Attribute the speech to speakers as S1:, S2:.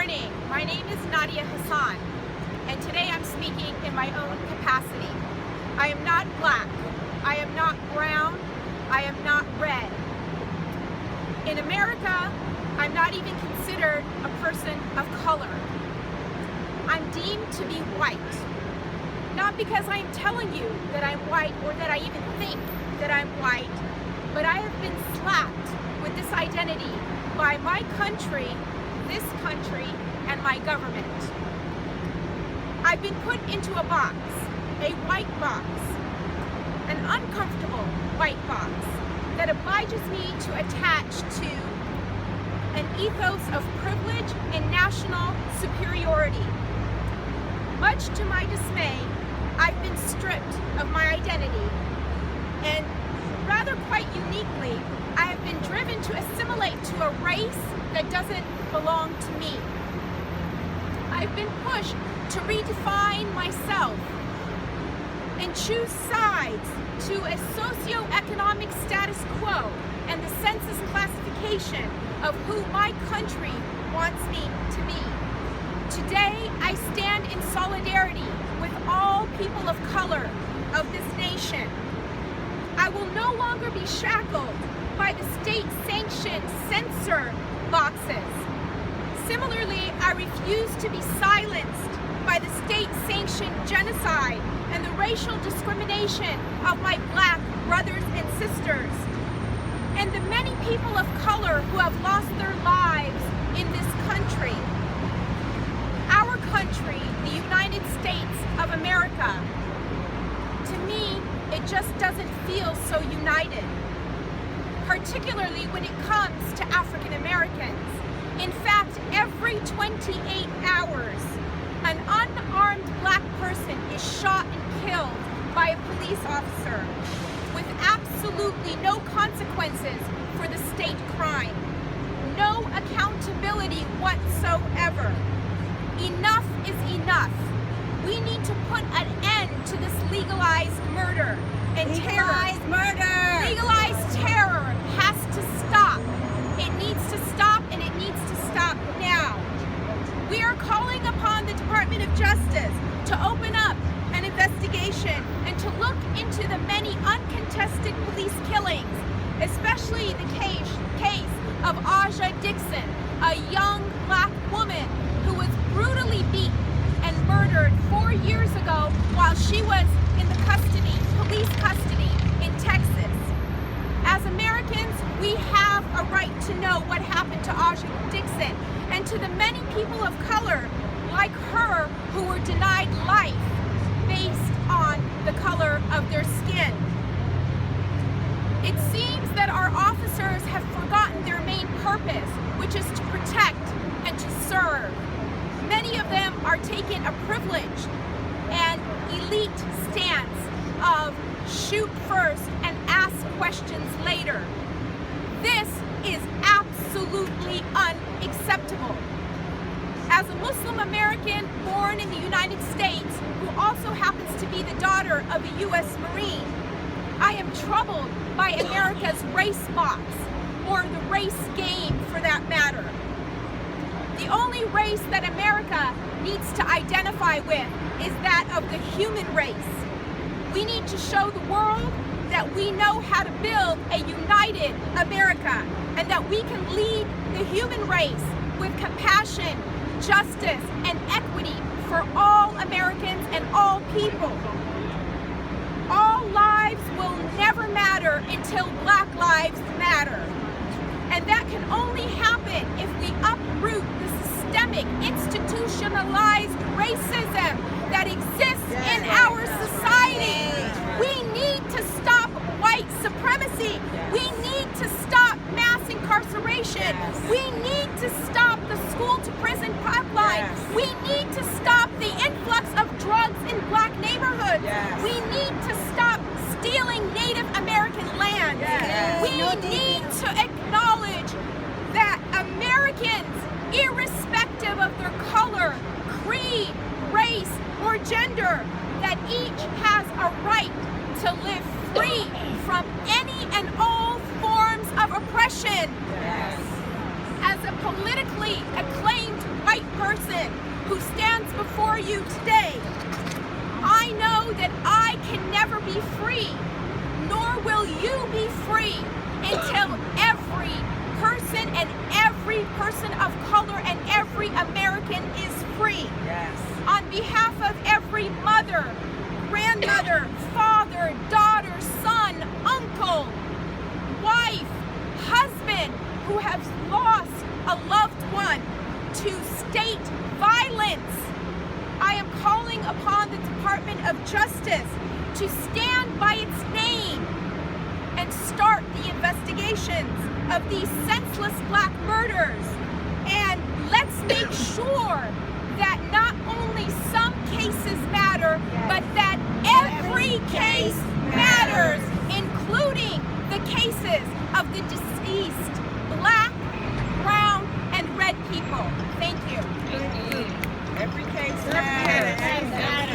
S1: morning. My name is Nadia Hassan, and today I'm speaking in my own capacity. I am not black. I am not brown. I am not red. In America, I'm not even considered a person of color. I'm deemed to be white. Not because I am telling you that I'm white or that I even think that I'm white, but I have been slapped with this identity by my country, this country, and my government. I've been put into a box, a white box, an uncomfortable white box that obliges me to attach to an ethos of privilege and national superiority. Much to my dismay, I've been stripped of my identity, and rather quite uniquely, I have been driven to assimilate to a race that doesn't belong to me. I've been pushed to redefine myself and choose sides to a socioeconomic status quo and the census classification of who my country wants me to be. Today, I stand in solidarity with all people of color of this nation. I will no longer be shackled by the state-sanctioned censor boxes. Similarly, I refuse to be silenced by the state-sanctioned genocide and the racial discrimination of my black brothers and sisters, and the many people of color who have lost their lives in this country. Our country, the United States of America, to me, it just doesn't feel so united, particularly when it comes to African Americans. In fact, every 28 hours, an unarmed black person is shot and killed by a police officer with absolutely no consequences for the state crime. No accountability whatsoever. Enough is enough. We need to put an end to this legalized murder and
S2: Legalized murder!
S1: Legalized terror has to stop. It needs to stop, and it needs to stop now. We are calling upon the Department of Justice to open up an investigation and to look into the many uncontested police killings, especially the case of Aja Dixon, a young black woman who was brutally beaten and murdered 4 years ago while she was in the police custody in Texas. As Americans, we have a right to know what happened to Aja Dixon and to the many people of color like her who were denied life based on the color of their skin. It seems that our officers have forgotten their main purpose, which is to protect and to serve. Many of them are taking a privileged and elite stance of shoot first and ask questions later. This is absolutely unacceptable. As a Muslim American born in the United States, who also happens to be the daughter of a U.S. Marine, I am troubled by America's race box, or the race game for that matter. The only race that America needs to identify with is that of the human race. We need to show the world that we know how to build a united America and that we can lead the human race with compassion, justice, and equity for all Americans and all people. All lives will never matter until Black lives matter. And that can only happen if we uproot the systemic, institutionalized racism that exists in our society. We need to stop white supremacy. We need to stop mass incarceration. We need to stop the school-to-prison pipeline. We need to stop the influx of drugs in black neighborhoods. We need to stop stealing Native American land. We need to acknowledge that Americans, irrespective of their color, creed, race, or gender, that each has a right to live free from any and all forms of oppression. As a politically acclaimed white person, person who stands before you today, I know that I can never be free, nor will you be free until every person and every person of color and every American is free.
S2: Yes.
S1: On behalf of every mother, grandmother, father, daughter, son, uncle, wife, husband who has lost a loved one to state violence, I am calling upon the Department of Justice to stand by its name and start the investigations of these senseless black murders. And let's make sure that not only some cases matter, but that every case matters, including the cases of the deceased black, brown, and red people. Thank you.
S2: Every case matters.